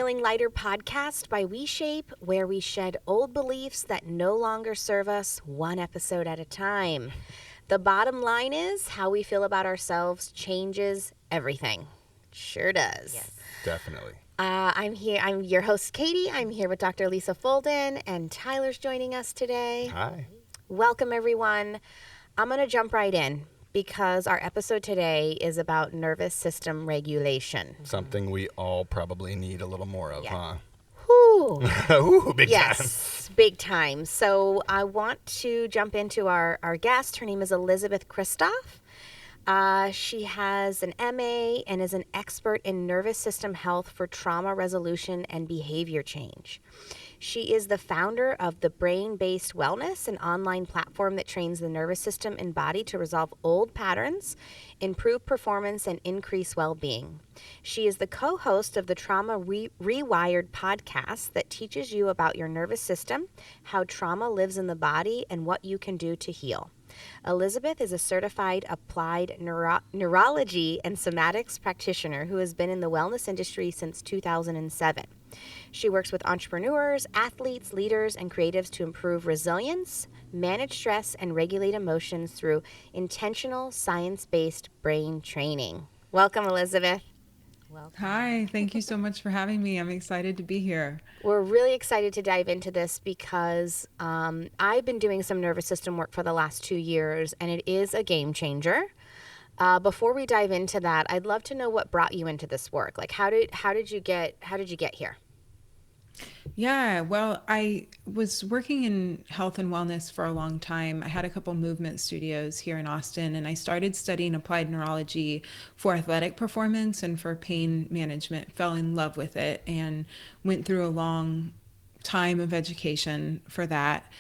Feeling Lighter podcast by WeShape, where we shed old beliefs that no longer serve us one episode at a time. The bottom line is how we feel about ourselves changes everything. Sure does. Yes. Definitely. I'm your host, Katie. I'm here with Dr. Lisa Folden, and Tyler's joining us today. Hi. Welcome, everyone. I'm going to jump right in because our episode today is about nervous system regulation. Something we all probably need a little more of, Yeah. huh? Whew. Ooh, big time. Yes, big time. So I want to jump into our guest. Her name is Elizabeth Kristof. She has an MA and is an expert in nervous system health for trauma resolution and behavior change. She is the founder of the Brain-Based Wellness, an online platform that trains the nervous system and body to resolve old patterns, improve performance, and increase well-being. She is the co-host of the Trauma Rewired podcast that teaches you about your nervous system, how trauma lives in the body, and what you can do to heal. Elizabeth is a certified applied neurology and somatics practitioner who has been in the wellness industry since 2007. She works with entrepreneurs, athletes, leaders, and creatives to improve resilience, manage stress, and regulate emotions through intentional, science-based brain training. Welcome, Elizabeth. Welcome. Hi, thank you so much for having me. I'm excited to be here. We're really excited to dive into this because I've been doing some nervous system work for the last 2 years, and it is a game changer. Before we dive into that, I'd love to know what brought you into this work. Like, how did you get here? Yeah, well, I was working in health and wellness for a long time. I had a couple movement studios here in Austin, and I started studying applied neurology for athletic performance and for pain management. Fell in love with it and went through a long time of education for that.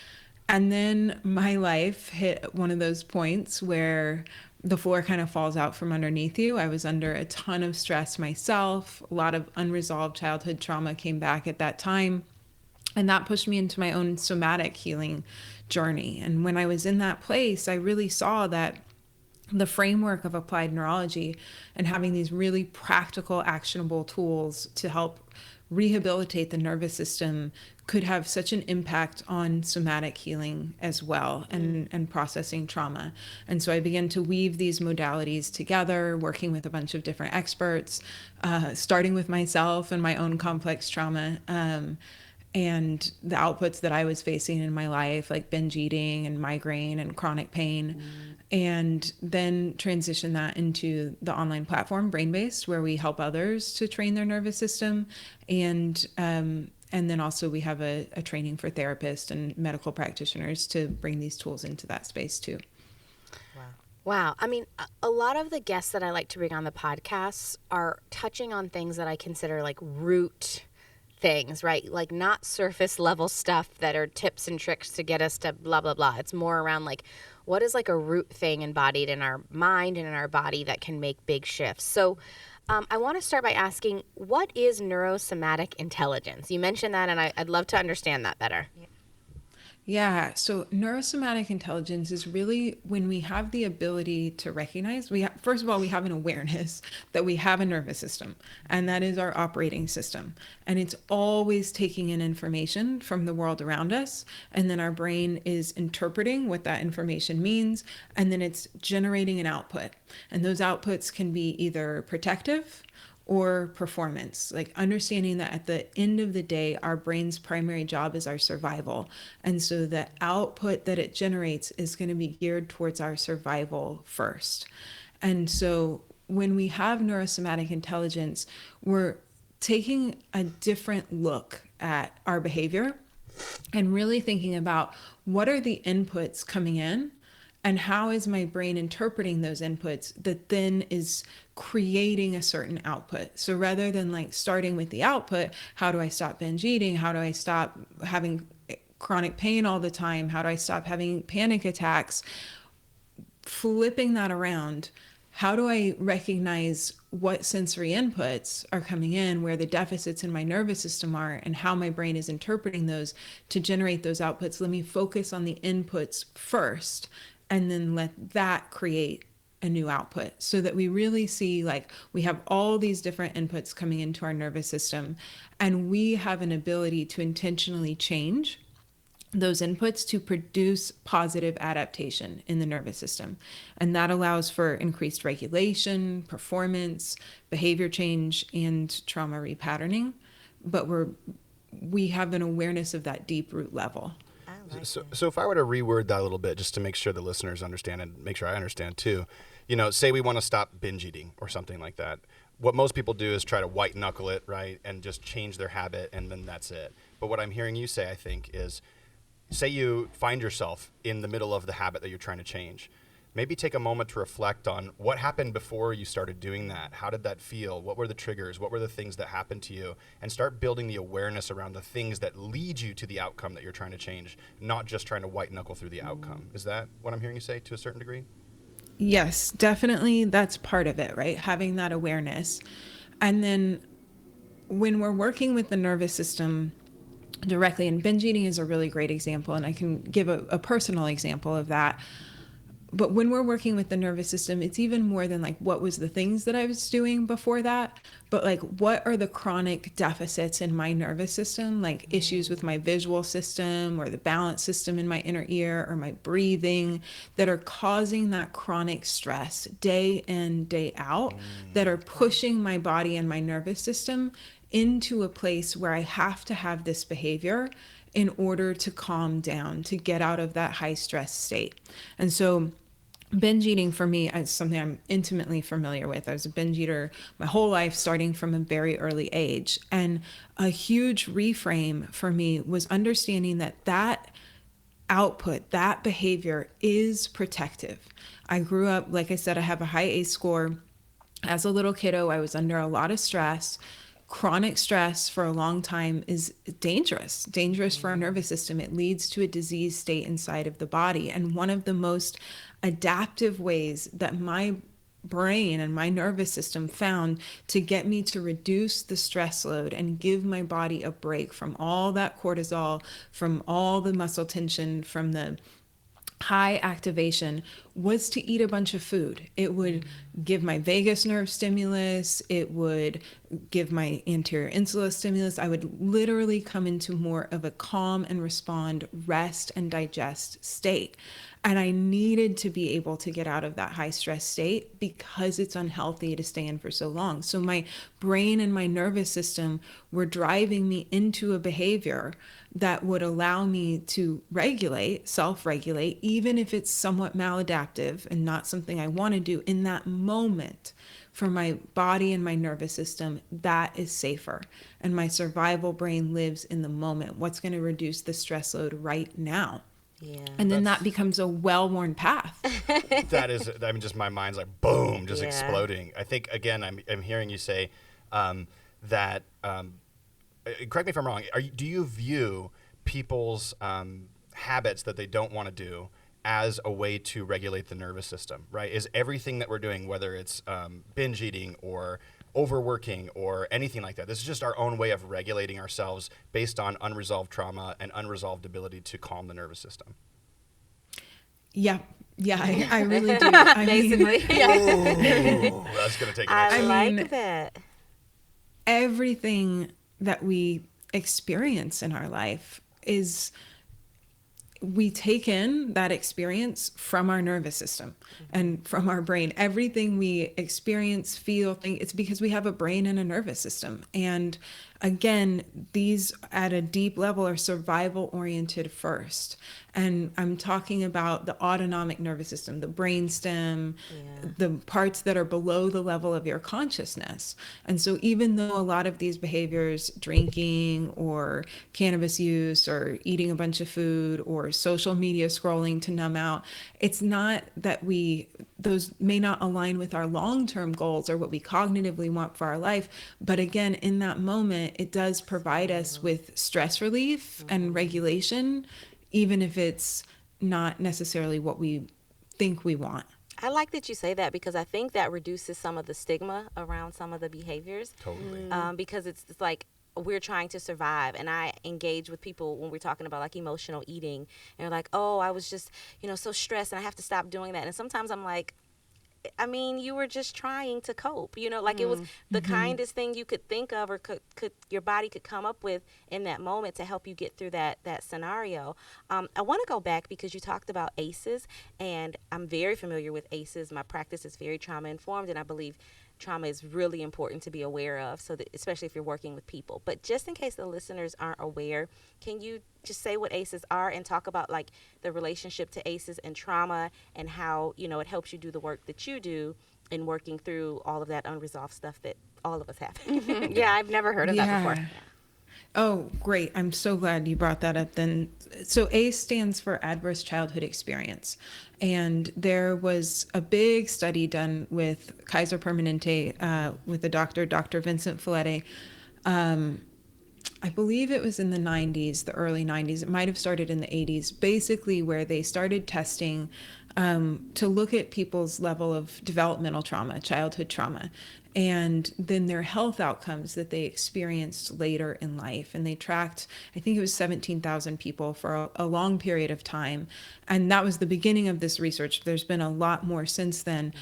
And then my life hit one of those points where the floor kind of falls out from underneath you. I was under a ton of stress myself. A lot of unresolved childhood trauma came back at that time. And that pushed me into my own somatic healing journey. And when I was in that place, I really saw that the framework of applied neurology and having these really practical, actionable tools to help rehabilitate the nervous system could have such an impact on somatic healing as well and processing trauma. And so I began to weave these modalities together, working with a bunch of different experts, starting with myself and my own complex trauma. And the outputs that I was facing in my life, like binge eating and migraine and chronic pain, and then transition that into the online platform, Brain-Based, where we help others to train their nervous system. And then also we have a training for therapists and medical practitioners to bring these tools into that space too. Wow. I mean, a lot of the guests that I like to bring on the podcasts are touching on things that I consider like root things, right? Like not surface level stuff that are tips and tricks to get us to blah, blah, blah. It's more around like, what is like a root thing embodied in our mind and in our body that can make big shifts? So I want to start by asking, what is neurosomatic intelligence? You mentioned that, and I'd love to understand that better. Yeah, so neurosomatic intelligence is really when we have the ability to recognize, first of all, we have an awareness that we have a nervous system, and that is our operating system. And it's always taking in information from the world around us, and then our brain is interpreting what that information means, and then it's generating an output. And those outputs can be either protective or performance, like understanding that at the end of the day, our brain's primary job is our survival. And so the output that it generates is going to be geared towards our survival first. And so when we have neurosomatic intelligence, we're taking a different look at our behavior and really thinking about what are the inputs coming in and how is my brain interpreting those inputs that then is creating a certain output. So rather than like starting with the output, how do I stop binge eating? How do I stop having chronic pain all the time? How do I stop having panic attacks? Flipping that around, how do I recognize what sensory inputs are coming in, where the deficits in my nervous system are, and how my brain is interpreting those to generate those outputs? Let me focus on the inputs first, and then let that create a new output, so that we really see, like, we have all these different inputs coming into our nervous system, and we have an ability to intentionally change those inputs to produce positive adaptation in the nervous system. And that allows for increased regulation, performance, behavior change, and trauma repatterning. But we have an awareness of that deep root level. I like So if I were to reword that a little bit, just to make sure the listeners understand and make sure I understand too, say we want to stop binge eating or something like that. What most people do is try to white knuckle it, right, and just change their habit, and then that's it. But what I'm hearing you say, I think, is say you find yourself in the middle of the habit that you're trying to change. Maybe take a moment to reflect on what happened before you started doing that. How did that feel? What were the triggers? What were the things that happened to you? And start building the awareness around the things that lead you to the outcome that you're trying to change, not just trying to white knuckle through the outcome. Is that what I'm hearing you say to a certain degree? Yes, definitely. That's part of it, right? Having that awareness. And then when we're working with the nervous system directly, and binge eating is a really great example, and I can give a personal example of that. But when we're working with the nervous system, it's even more than like what was the things that I was doing before that, but like what are the chronic deficits in my nervous system, like issues with my visual system or the balance system in my inner ear or my breathing, that are causing that chronic stress day in, day out, that are pushing my body and my nervous system into a place where I have to have this behavior in order to calm down, to get out of that high stress state. And so binge eating for me is something I'm intimately familiar with. I was a binge eater my whole life, starting from a very early age. And a huge reframe for me was understanding that that output, that behavior is protective. I grew up, like I said, I have a high ACE score. As a little kiddo, I was under a lot of stress. Chronic stress for a long time is dangerous for our nervous system. It leads to a disease state inside of the body. And one of the most adaptive ways that my brain and my nervous system found to get me to reduce the stress load and give my body a break from all that cortisol, from all the muscle tension, from the high activation, was to eat a bunch of food. It would give my vagus nerve stimulus. It would give my anterior insula stimulus. I would literally come into more of a calm and respond, rest and digest state. And I needed to be able to get out of that high stress state because it's unhealthy to stay in for so long. So my brain and my nervous system were driving me into a behavior that would allow me to regulate, self-regulate, even if it's somewhat maladaptive and not something I want to do in that moment. For my body and my nervous system, that is safer. And my survival brain lives in the moment. What's going to reduce the stress load right now? Yeah. And then that becomes a well-worn path. That is, I mean, just my mind's like, boom, just Yeah. exploding. I think, again, I'm hearing you say that, correct me if I'm wrong, do you view people's habits that they don't want to do as a way to regulate the nervous system, right? Is everything that we're doing, whether it's binge eating or overworking or anything like that, this is just our own way of regulating ourselves based on unresolved trauma and unresolved ability to calm the nervous system? Yeah, I really do. I Basically. Yeah. Ooh, that's going to take an I episode. like mean, that. Everything that we experience in our life is, we take in that experience from our nervous system and from our brain. Everything we experience, feel, think, it's because we have a brain and a nervous system. And again, these at a deep level are survival oriented first. And I'm talking about the autonomic nervous system, the brainstem, the parts that are below the level of your consciousness. And so even though a lot of these behaviors, drinking or cannabis use or eating a bunch of food or social media scrolling to numb out, it's not that those may not align with our long-term goals or what we cognitively want for our life. But again, in that moment, it does provide us with stress relief and regulation, even if it's not necessarily what we think we want. I like that you say that, because I think that reduces some of the stigma around some of the behaviors. Totally. Because it's like we're trying to survive. And I engage with people when we're talking about like emotional eating, and they're like, oh, I was just, so stressed and I have to stop doing that. And sometimes I'm like, I mean, you were just trying to cope. Like it was the kindest thing you could think of, or could your body could come up with in that moment to help you get through that scenario. I want to go back because you talked about ACEs, and I'm very familiar with ACEs. My practice is very trauma informed, and I believe trauma is really important to be aware of, so that especially if you're working with people. But just in case the listeners aren't aware, can you just say what ACEs are and talk about like the relationship to ACEs and trauma, and how it helps you do the work that you do in working through all of that unresolved stuff that all of us have? Yeah, I've never heard of that before. Oh, great. I'm so glad you brought that up then. So ACE stands for Adverse Childhood Experience. And there was a big study done with Kaiser Permanente with the Dr. Vincent Fillette. I believe it was in the 90s, the early 90s. It might have started in the 80s, basically where they started testing to look at people's level of developmental trauma, childhood trauma, and then their health outcomes that they experienced later in life. And they tracked, I think it was 17,000 people for a long period of time. And that was the beginning of this research. There's been a lot more since then.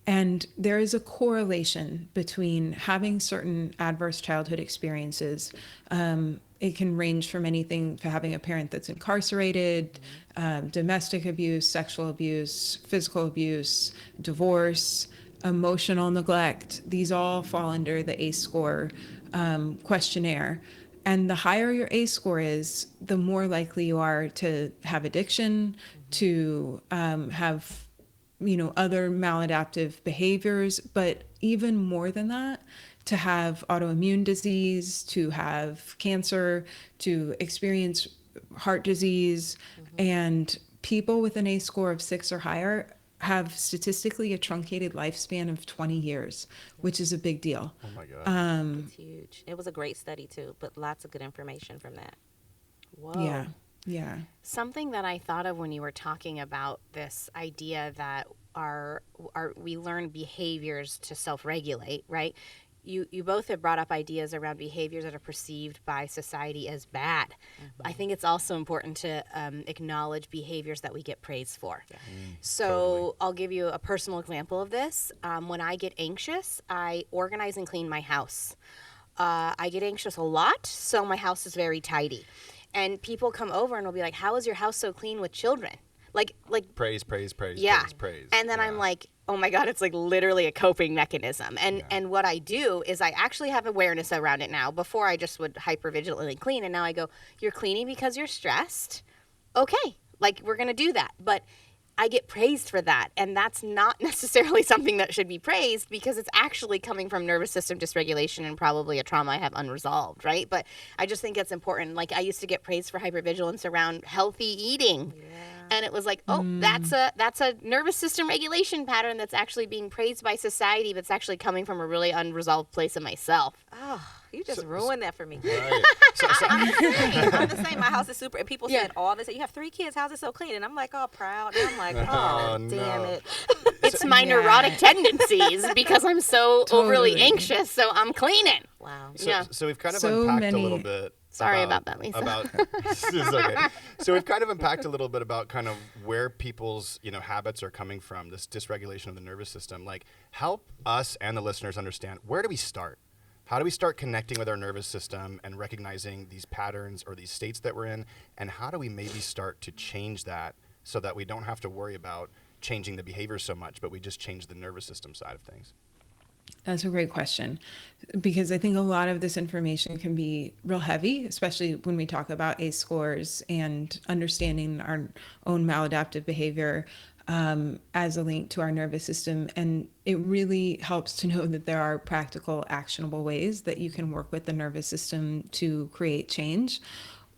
And there is a correlation between having certain adverse childhood experiences. It can range from anything to having a parent that's incarcerated, domestic abuse, sexual abuse, physical abuse, divorce, emotional neglect. These all fall under the ACE score questionnaire. And the higher your ACE score is, the more likely you are to have addiction, to have other maladaptive behaviors, but even more than that, to have autoimmune disease, to have cancer, to experience heart disease. And people with an ACE score of 6 or higher have statistically a truncated lifespan of 20 years, which is a big deal. Oh my God. It's huge. It was a great study too, but lots of good information from that. Whoa. Yeah. Something that I thought of when you were talking about this idea that we learn behaviors to self-regulate, right? You both have brought up ideas around behaviors that are perceived by society as bad. I think it's also important to acknowledge behaviors that we get praise for. So Totally. I'll give you a personal example of this. When I get anxious, I organize and clean my house. I get anxious a lot, so my house is very tidy. And people come over and will be like, "How is your house so clean with children?" Like Praise, yeah. praise. And then I'm like, oh my God, it's like literally a coping mechanism. And what I do is I actually have awareness around it now. Before I just would hypervigilantly clean, and now I go, "You're cleaning because you're stressed. Okay, like we're gonna do that." But I get praised for that, and that's not necessarily something that should be praised, because it's actually coming from nervous system dysregulation and probably a trauma I have unresolved, right? But I just think it's important. Like, I used to get praised for hypervigilance around healthy eating. And it was like, oh, that's a nervous system regulation pattern that's actually being praised by society, but it's actually coming from a really unresolved place in myself. Oh, you just ruined that for me. Right. I'm the same. My house is super. And people said all this. You have 3 kids. How's it so clean? And I'm like, all proud. And I'm like, oh, no. damn it. It's my neurotic tendencies because I'm so overly Totally. anxious, so I'm cleaning. Wow. So we've kind of So unpacked many- a little bit. Sorry about that, Lisa. This is okay. So we've kind of unpacked a little bit about kind of where people's habits are coming from, this dysregulation of the nervous system. Like, help us and the listeners understand, where do we start? How do we start connecting with our nervous system and recognizing these patterns or these states that we're in? And how do we maybe start to change that so that we don't have to worry about changing the behavior so much, but we just change the nervous system side of things? That's a great question, because I think a lot of this information can be real heavy, especially when we talk about ACE scores and understanding our own maladaptive behavior as a link to our nervous system. And it really helps to know that there are practical, actionable ways that you can work with the nervous system to create change.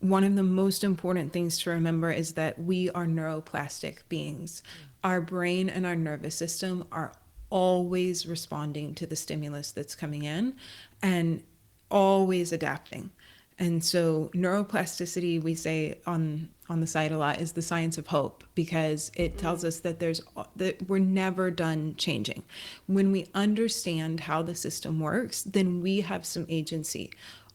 One of the most important things to remember is that we are neuroplastic beings. Our brain and our nervous system are always responding to the stimulus that's coming in and always adapting. And so neuroplasticity, we say on the site a lot, is the science of hope, because it tells us that we're never done changing. When we understand how the system works, then we have some agency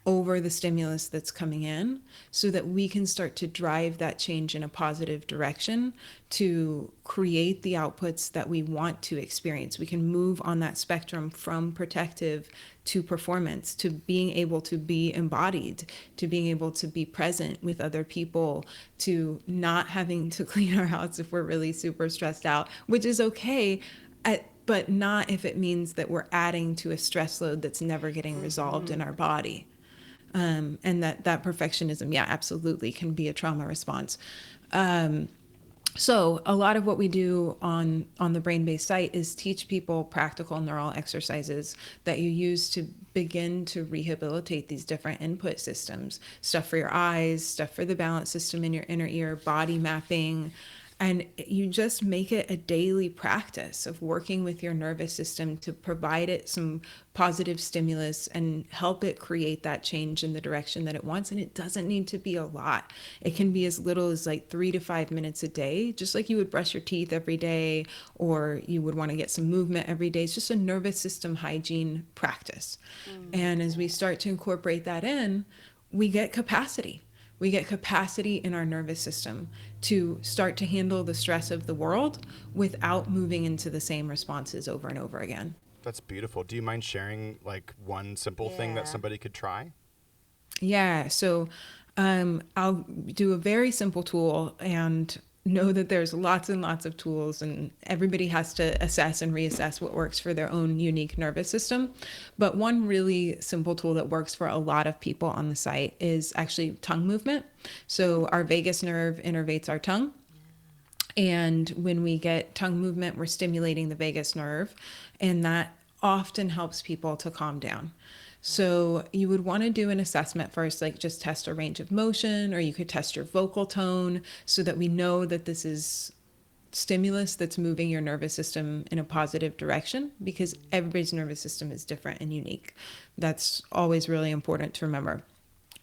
over the stimulus that's coming in so that we can start to drive that change in a positive direction to create the outputs that we want to experience. We can move on that spectrum from protective to performance, to being able to be embodied, to being able to be present with other people, to not having to clean our house if we're really super stressed out, which is okay. But not if it means that we're adding to a stress load that's never getting resolved in our body. And that perfectionism, yeah, absolutely can be a trauma response. So a lot of what we do on the brain-based site is teach people practical neural exercises that you use to begin to rehabilitate these different input systems. Stuff for your eyes, stuff for the balance system in your inner ear, body mapping. And you just make it a daily practice of working with your nervous system to provide it some positive stimulus and help it create that change in the direction that it wants. And it doesn't need to be a lot. It can be as little as like 3 to 5 minutes a day, just like you would brush your teeth every day, or you would want to get some movement every day. It's just a nervous system hygiene practice. And as we start to incorporate that in, we get capacity. We get capacity in our nervous system to start to handle the stress of the world without moving into the same responses over and over again. That's beautiful. Do you mind sharing like one simple thing that somebody could try? Yeah, so I'll do a very simple tool and know that there's lots and lots of tools, and everybody has to assess and reassess what works for their own unique nervous system. But one really simple tool that works for a lot of people on the site is actually tongue movement. So our vagus nerve innervates our tongue. And when we get tongue movement, we're stimulating the vagus nerve, and that often helps people to calm down. So you would want to do an assessment first, like just test a range of motion, or you could test your vocal tone so that we know that this is stimulus that's moving your nervous system in a positive direction, because everybody's nervous system is different and unique. That's always really important to remember.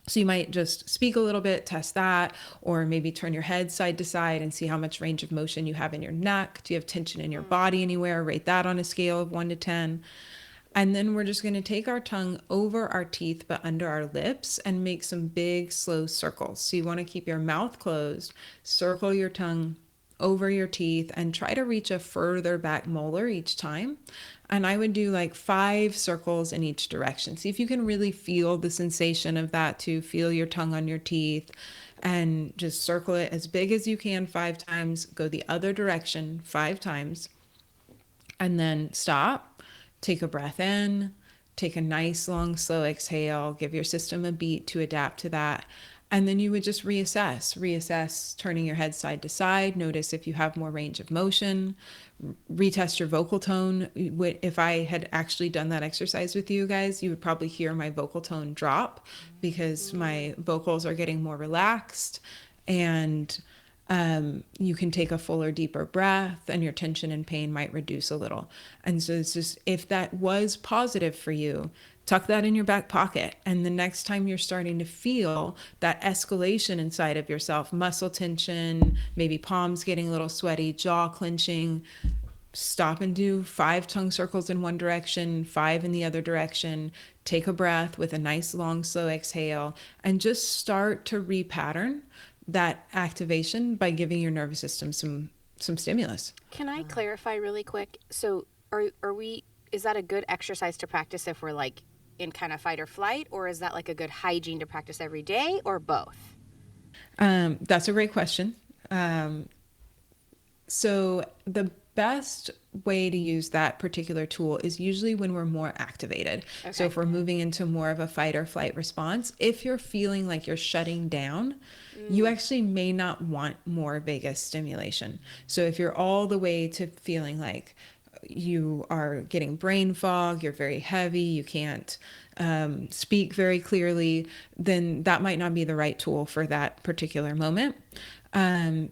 So you might just speak a little bit, test that, or maybe turn your head side to side and see how much range of motion you have in your neck. Do you have tension in your body anywhere? Rate that on a scale of 1 to 10. And then we're just going to take our tongue over our teeth but under our lips and make some big, slow circles. So you want to keep your mouth closed, circle your tongue over your teeth, and try to reach a further back molar each time. And I would do like 5 circles in each direction. See if you can really feel the sensation of that too. Feel your tongue on your teeth and just circle it as big as you can 5 times. Go the other direction 5 times. And then stop. Take a breath in, take a nice, long, slow exhale, give your system a beat to adapt to that. And then you would just reassess, turning your head side to side. Notice if you have more range of motion. Retest your vocal tone. If I had actually done that exercise with you guys, you would probably hear my vocal tone drop because my vocals are getting more relaxed. And you can take a fuller, deeper breath, and your tension and pain might reduce a little. And so it's just, if that was positive for you, tuck that in your back pocket. And the next time you're starting to feel that escalation inside of yourself, muscle tension, maybe palms getting a little sweaty, jaw clenching, stop and do 5 tongue circles in one direction, 5 in the other direction. Take a breath with a nice, long, slow exhale, and just start to repattern that activation by giving your nervous system some stimulus. Can I clarify really quick? So is that a good exercise to practice if we're like in kind of fight or flight, or is that like a good hygiene to practice every day, or both? That's a great question. So the best way to use that particular tool is usually when we're more activated. Okay. So if we're moving into more of a fight or flight response, if you're feeling like you're shutting down, you actually may not want more vagus stimulation. So if you're all the way to feeling like you are getting brain fog, you're very heavy, you can't speak very clearly, then that might not be the right tool for that particular moment.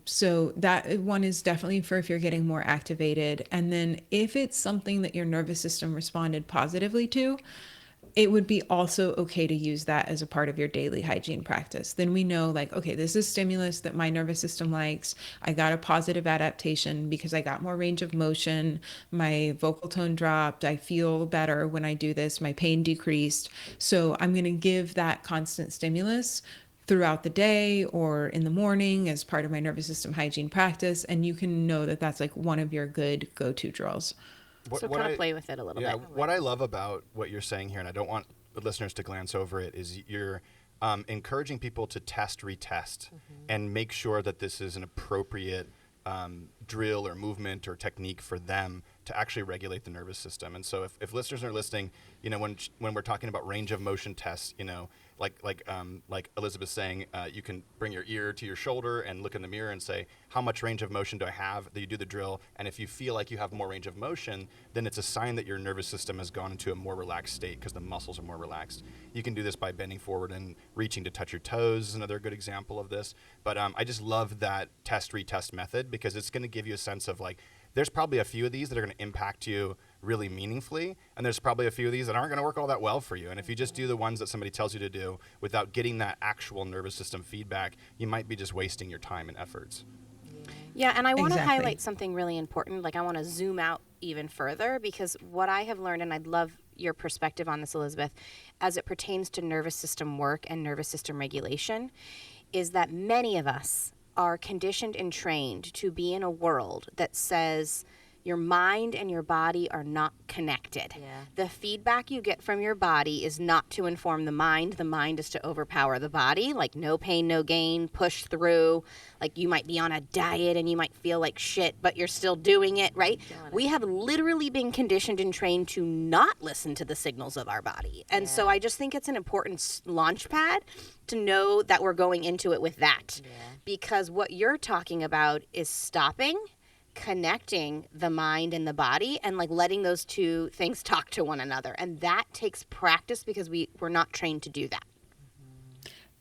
So that one is definitely for if you're getting more activated. And then if it's something that your nervous system responded positively to, it would be also okay to use that as a part of your daily hygiene practice. Then we know, like, okay, this is stimulus that my nervous system likes. I got a positive adaptation because I got more range of motion. My vocal tone dropped. I feel better when I do this. My pain decreased. So I'm going to give that constant stimulus throughout the day or in the morning as part of my nervous system hygiene practice. And you can know that that's like one of your good go-to drills. So kind of play with it a little bit. What I love about what you're saying here, and I don't want the listeners to glance over it, is you're encouraging people to test, retest, and make sure that this is an appropriate drill or movement or technique for them to actually regulate the nervous system. And so if listeners are listening, when we're talking about range of motion tests, like Elizabeth's saying, you can bring your ear to your shoulder and look in the mirror and say, how much range of motion do I have? That you do the drill, and if you feel like you have more range of motion, then it's a sign that your nervous system has gone into a more relaxed state because the muscles are more relaxed. You can do this by bending forward and reaching to touch your toes is another good example of this. But I just love that test retest method because it's going to give you a sense of like, there's probably a few of these that are going to impact you really meaningfully, and there's probably a few of these that aren't going to work all that well for you. And if you just do the ones that somebody tells you to do without getting that actual nervous system feedback, you might be just wasting your time and efforts. Yeah, and I want to Exactly. highlight something really important. Like I want to zoom out even further because what I have learned, and I'd love your perspective on this, Elizabeth, as it pertains to nervous system work and nervous system regulation, is that many of us are conditioned and trained to be in a world that says your mind and your body are not connected. Yeah. The feedback you get from your body is not to inform the mind. The mind is to overpower the body, like no pain, no gain, push through. Like you might be on a diet and you might feel like shit, but you're still doing it, right? We have literally been conditioned and trained to not listen to the signals of our body. And so I just think it's an important launch pad to know that we're going into it with that. Because what you're talking about is stopping, connecting the mind and the body, and like letting those two things talk to one another. And that takes practice because we're not trained to do that.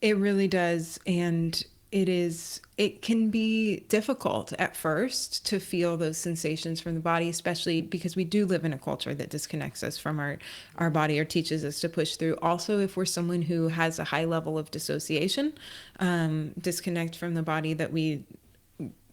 It really does. And it can be difficult at first to feel those sensations from the body, especially because we do live in a culture that disconnects us from our body or teaches us to push through. Also, if we're someone who has a high level of dissociation, disconnect from the body that we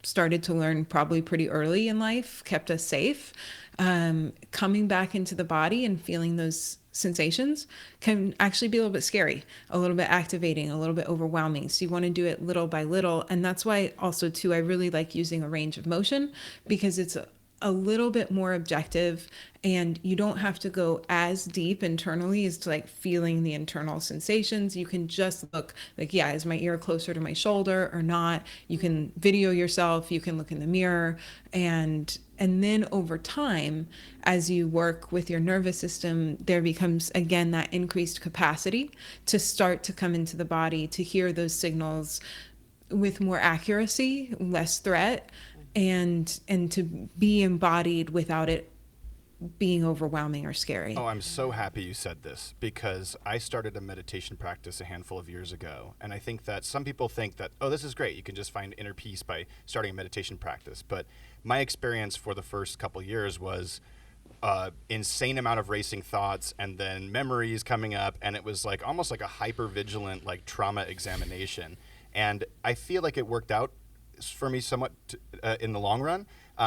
started to learn probably pretty early in life, kept us safe. Coming back into the body and feeling those sensations can actually be a little bit scary, a little bit activating, a little bit overwhelming. So you want to do it little by little. And that's why also too, I really like using a range of motion because it's a little bit more objective and you don't have to go as deep internally as to like feeling the internal sensations. You can just look like, yeah, is my ear closer to my shoulder or not? You can video yourself, you can look in the mirror, and then over time, as you work with your nervous system, there becomes again that increased capacity to start to come into the body, to hear those signals with more accuracy, less threat, and to be embodied without it being overwhelming or scary. Oh, I'm so happy you said this because I started a meditation practice a handful of years ago. And I think that some people think that, oh, this is great. You can just find inner peace by starting a meditation practice. But my experience for the first couple of years was insane amount of racing thoughts and then memories coming up. And it was like almost like a hyper vigilant, like trauma examination. And I feel like it worked out for me somewhat in the long run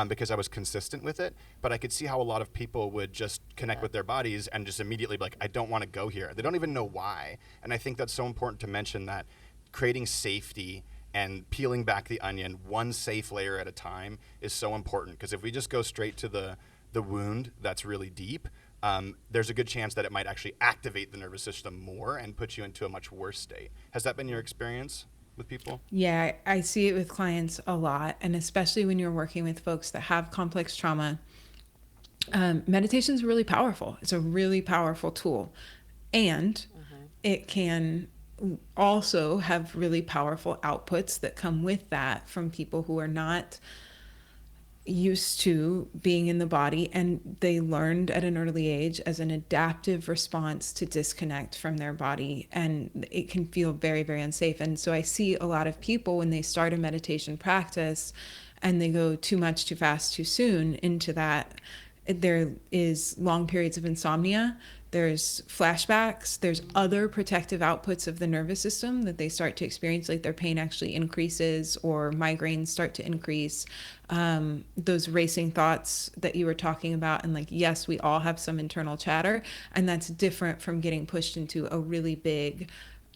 because I was consistent with it. But I could see how a lot of people would just connect with their bodies and just immediately be like, I don't want to go here. They don't even know why. And I think that's so important to mention that creating safety and peeling back the onion one safe layer at a time is so important. Because if we just go straight to the wound that's really deep, there's a good chance that it might actually activate the nervous system more and put you into a much worse state. Has that been your experience with people? Yeah, I see it with clients a lot, and especially when you're working with folks that have complex trauma. Meditation is really powerful. It's a really powerful tool, and it can also have really powerful outputs that come with that from people who are not used to being in the body, and they learned at an early age as an adaptive response to disconnect from their body, and it can feel very, very unsafe. And so I see a lot of people when they start a meditation practice and they go too much, too fast, too soon into that, there is long periods of insomnia there's flashbacks, there's other protective outputs of the nervous system that they start to experience, like their pain actually increases or migraines start to increase. Those racing thoughts that you were talking about, and like, yes, we all have some internal chatter, and that's different from getting pushed into a really big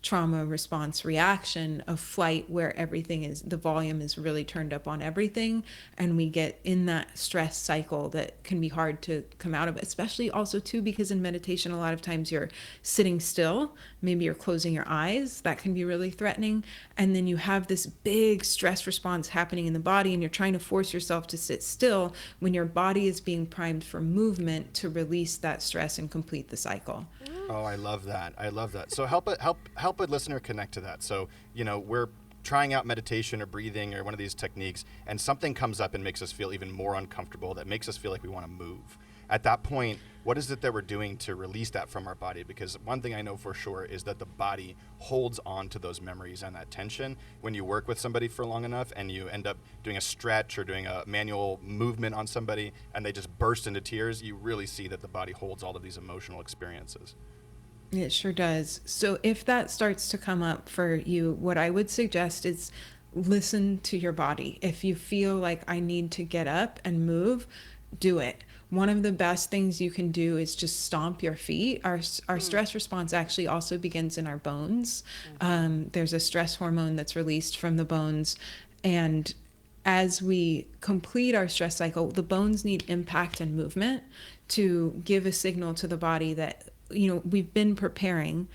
trauma response reaction of flight, where everything is, the volume is really turned up on everything, and we get in that stress cycle that can be hard to come out of, especially also too because in meditation a lot of times you're sitting still, maybe you're closing your eyes, that can be really threatening, and then you have this big stress response happening in the body and you're trying to force yourself to sit still when your body is being primed for movement to release that stress and complete the cycle. Oh, I love that. I love that. So help a listener connect to that. So, we're trying out meditation or breathing or one of these techniques, and something comes up and makes us feel even more uncomfortable, that makes us feel like we want to move. At that point, what is it that we're doing to release that from our body? Because one thing I know for sure is that the body holds on to those memories and that tension. When you work with somebody for long enough and you end up doing a stretch or doing a manual movement on somebody and they just burst into tears, you really see that the body holds all of these emotional experiences. It sure does. So if that starts to come up for you, what I would suggest is listen to your body. If you feel like I need to get up and move, do it. One of the best things you can do is just stomp your feet. Our stress response actually also begins in our bones. There's a stress hormone that's released from the bones. And as we complete our stress cycle, the bones need impact and movement to give a signal to the body that, we've been preparing.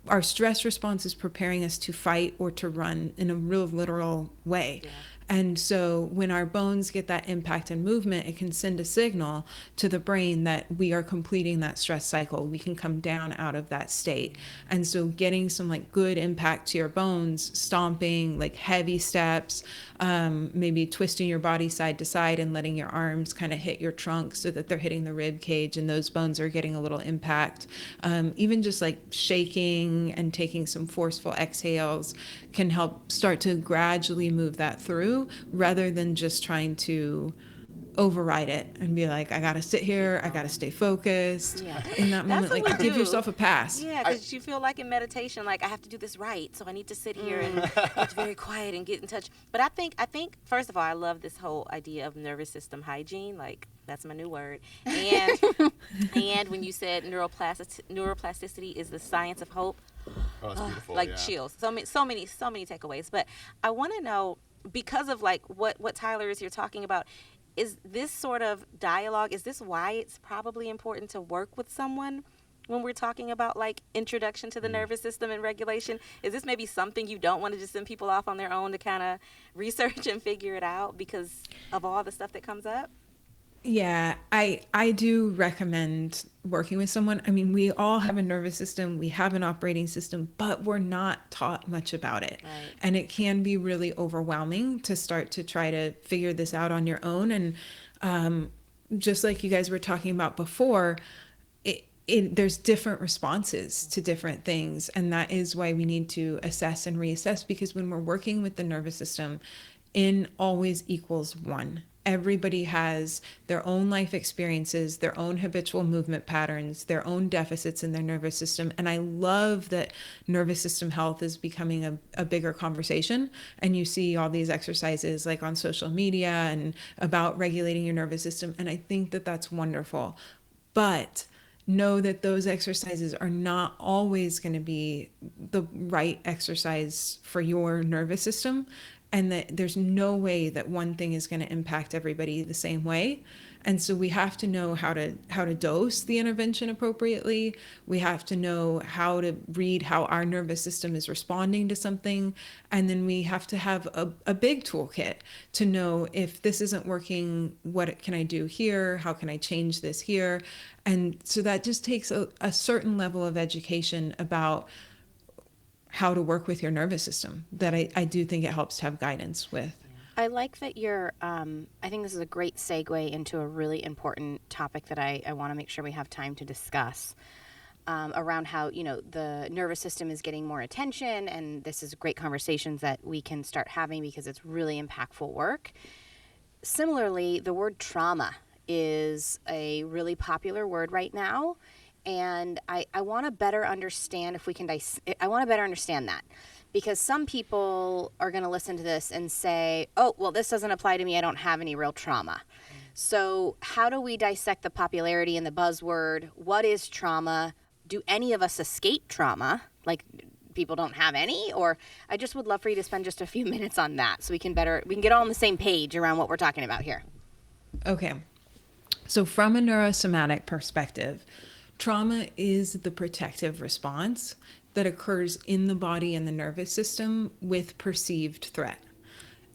Our stress response is preparing us to fight or to run in a real literal way. Yeah. And so when our bones get that impact and movement, it can send a signal to the brain that we are completing that stress cycle. We can come down out of that state. And so getting some like good impact to your bones, stomping, like heavy steps, maybe twisting your body side to side and letting your arms kind of hit your trunk so that they're hitting the rib cage and those bones are getting a little impact. Even just like shaking and taking some forceful exhales can help start to gradually move that through, rather than just trying to override it and be like, I gotta sit here, I gotta stay focused. Yeah. In that moment, like give yourself a pass. Yeah, because you feel like in meditation, like I have to do this right, so I need to sit here and get very quiet and get in touch. But I think first of all, I love this whole idea of nervous system hygiene. Like that's my new word. And and when you said neuroplasticity is the science of hope, Oh, it's beautiful. like yeah. chills. So many takeaways. But I want to know, because of like what Tyler is here talking about, is this sort of dialogue, is this why it's probably important to work with someone when we're talking about like introduction to the nervous system and regulation? Is this maybe something you don't want to just send people off on their own to kind of research and figure it out because of all the stuff that comes up? Yeah, I do recommend working with someone. I mean, we all have a nervous system, we have an operating system, but we're not taught much about it. Right. And it can be really overwhelming to start to try to figure this out on your own. And just like you guys were talking about before, there's different responses to different things. And that is why we need to assess and reassess, because when we're working with the nervous system, N always equals 1. Everybody has their own life experiences, their own habitual movement patterns, their own deficits in their nervous system. And I love that nervous system health is becoming a bigger conversation. And you see all these exercises like on social media and about regulating your nervous system. And I think that that's wonderful. But know that those exercises are not always going to be the right exercise for your nervous system. And that there's no way that one thing is going to impact everybody the same way. And so we have to know how to dose the intervention appropriately. We have to know how to read how our nervous system is responding to something. And then we have to have a big toolkit to know, if this isn't working, what can I do here? How can I change this here? And so that just takes a certain level of education about how to work with your nervous system that I do think it helps to have guidance with. I like that you're, I think this is a great segue into a really important topic that I want to make sure we have time to discuss, around how, the nervous system is getting more attention, and this is great conversations that we can start having because it's really impactful work. Similarly, the word trauma is a really popular word right now. And I want to better understand if we can, I want to better understand that. Because some people are going to listen to this and say, oh, well, this doesn't apply to me. I don't have any real trauma. So how do we dissect the popularity and the buzzword? What is trauma? Do any of us escape trauma? Like, people don't have any? Or I just would love for you to spend just a few minutes on that so we can get all on the same page around what we're talking about here. Okay. So from a neurosomatic perspective, trauma is the protective response that occurs in the body and the nervous system with perceived threat.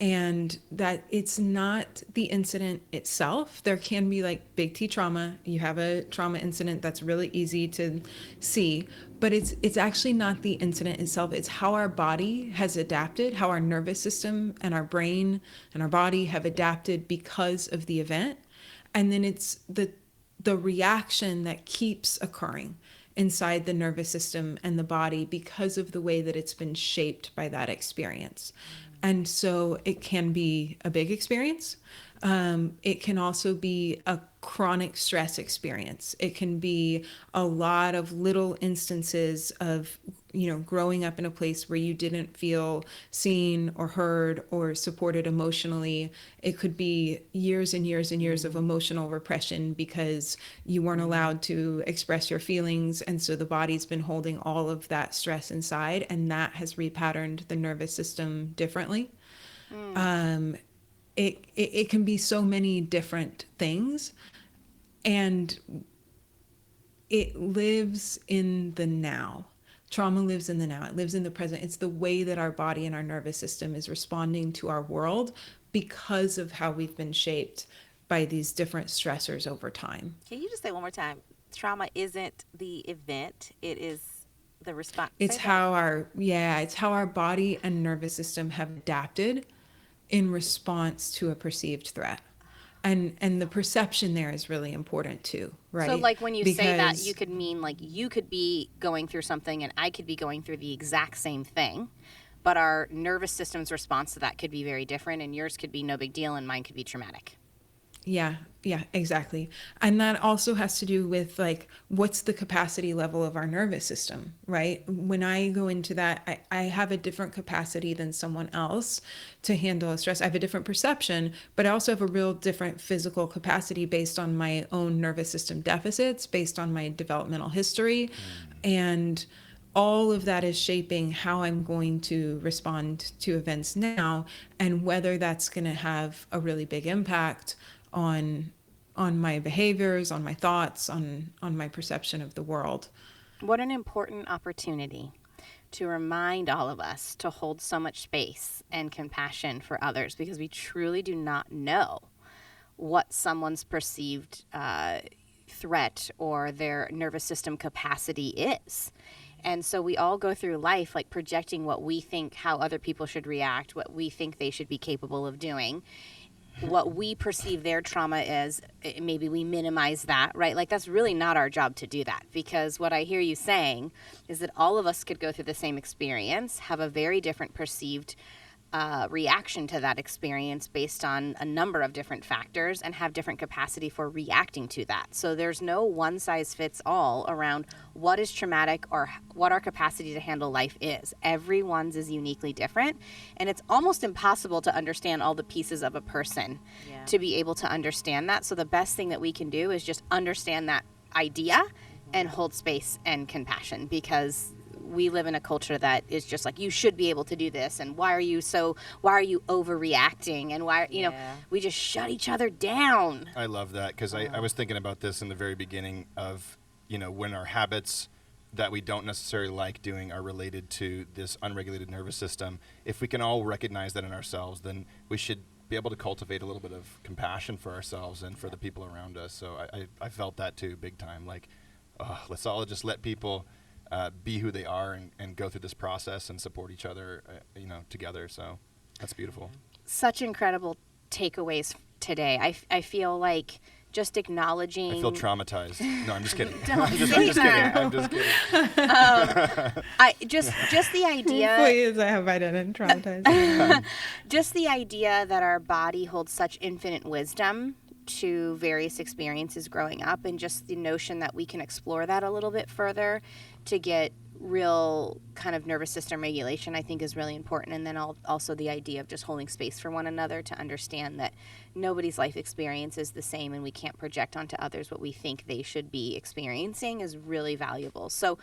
And that it's not the incident itself. There can be like big T trauma. You have a trauma incident that's really easy to see, but it's actually not the incident itself. It's how our body has adapted, how our nervous system and our brain and our body have adapted because of the event. And then it's the reaction that keeps occurring inside the nervous system and the body because of the way that it's been shaped by that experience. And so it can be a big experience. It can also be a chronic stress experience. It can be a lot of little instances of, growing up in a place where you didn't feel seen or heard or supported emotionally. It could be years and years and years of emotional repression because you weren't allowed to express your feelings. And so the body's been holding all of that stress inside, and that has repatterned the nervous system differently. It can be so many different things, and it lives in the now. Trauma lives in the now. It lives in the present. It's the way that our body and our nervous system is responding to our world because of how we've been shaped by these different stressors over time. Can you just say one more time? Trauma isn't the event. It is the response. It's how our body and nervous system have adapted in response to a perceived threat. And the perception there is really important too, right? So like when you say that, you could mean like you could be going through something and I could be going through the exact same thing, but our nervous system's response to that could be very different, and yours could be no big deal and mine could be traumatic. Yeah, exactly. And that also has to do with like, what's the capacity level of our nervous system, right? When I go into that, I have a different capacity than someone else to handle a stress. I have a different perception, but I also have a real different physical capacity based on my own nervous system deficits, based on my developmental history. And all of that is shaping how I'm going to respond to events now, and whether that's going to have a really big impact on my behaviors, on my thoughts, on my perception of the world. What an important opportunity to remind all of us to hold so much space and compassion for others, because we truly do not know what someone's perceived threat or their nervous system capacity is. And so we all go through life like projecting what we think how other people should react, what we think they should be capable of doing. What we perceive their trauma is, maybe we minimize that, right? Like that's really not our job to do that, because what I hear you saying is that all of us could go through the same experience, have a very different perceived reaction to that experience based on a number of different factors, and have different capacity for reacting to that. So there's no one size fits all around what is traumatic or what our capacity to handle life is. Everyone's is uniquely different, and it's almost impossible to understand all the pieces of a person to be able to understand that. So the best thing that we can do is just understand that idea and hold space and compassion, because we live in a culture that is just like, you should be able to do this, and why are you overreacting, and why, we just shut each other down. I love that, because I was thinking about this in the very beginning of, when our habits that we don't necessarily like doing are related to this unregulated nervous system. If we can all recognize that in ourselves, then we should be able to cultivate a little bit of compassion for ourselves and for the people around us. So I felt that too, big time. Like, let's all just let people be who they are and go through this process and support each other, together. So that's beautiful. Such incredible takeaways today. I feel like just acknowledging. I feel traumatized. No, I'm just kidding. I'm just kidding. Just the idea. Please, I hope I didn't traumatize. Just the idea that our body holds such infinite wisdom to various experiences growing up, and just the notion that we can explore that a little bit further to get real kind of nervous system regulation, I think, is really important. And then also the idea of just holding space for one another to understand that nobody's life experience is the same, and we can't project onto others what we think they should be experiencing is really valuable. So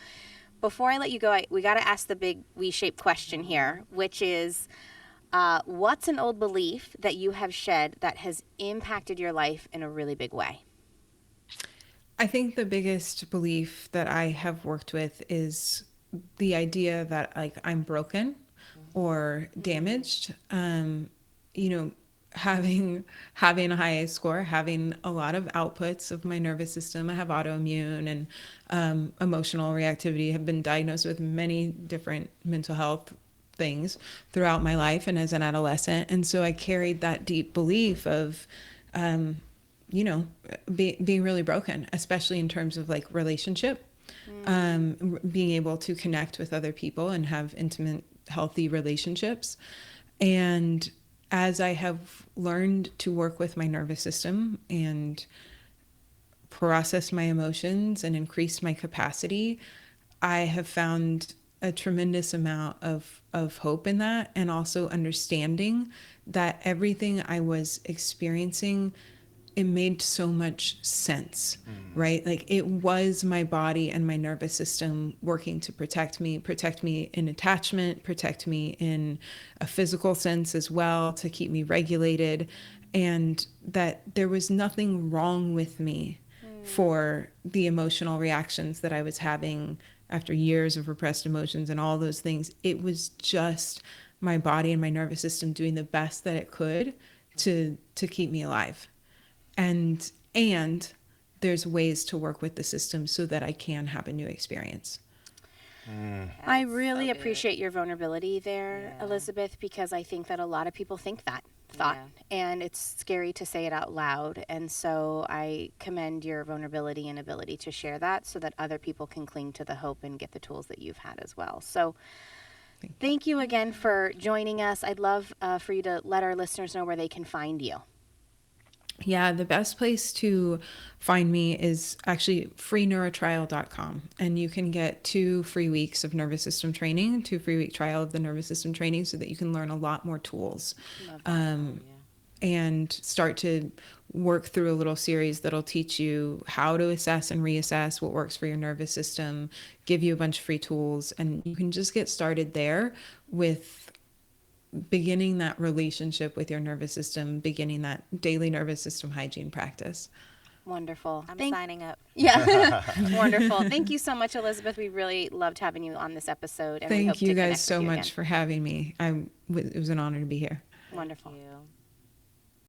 before I let you go, we got to ask the big V-shaped question here, which is, what's an old belief that you have shed that has impacted your life in a really big way? I think the biggest belief that I have worked with is the idea that like I'm broken or damaged. You know, having a high score, having a lot of outputs of my nervous system. I have autoimmune and emotional reactivity. Have been diagnosed with many different mental health things throughout my life and as an adolescent. And so I carried that deep belief of being really broken, especially in terms of like relationship, being able to connect with other people and have intimate, healthy relationships. And as I have learned to work with my nervous system and process my emotions and increase my capacity, I have found a tremendous amount of hope in that, and also understanding that everything I was experiencing, it made so much sense, right? Like it was my body and my nervous system working to protect me in attachment, protect me in a physical sense as well, to keep me regulated, and that there was nothing wrong with me for the emotional reactions that I was having after years of repressed emotions and all those things. It was just my body and my nervous system doing the best that it could to keep me alive. And there's ways to work with the system so that I can have a new experience. I really appreciate your vulnerability there, Elizabeth, because I think that a lot of people think that thought, and it's scary to say it out loud. And so I commend your vulnerability and ability to share that so that other people can cling to the hope and get the tools that you've had as well. So thank you again for joining us. I'd love for you to let our listeners know where they can find you. Yeah, the best place to find me is actually freeneurotrial.com. And you can get 2 free weeks of nervous system training, 2 free week trial of the nervous system training, so that you can learn a lot more tools. And start to work through a little series that'll teach you how to assess and reassess what works for your nervous system, give you a bunch of free tools, and you can just get started there with beginning that relationship with your nervous system, beginning that daily nervous system hygiene practice. Wonderful. I'm signing up. Yeah. Wonderful. Thank you so much, Elizabeth. We really loved having you on this episode. And we hope Thank you to guys connect so with you much again. for having me. It was an honor to be here. Wonderful. Thank you.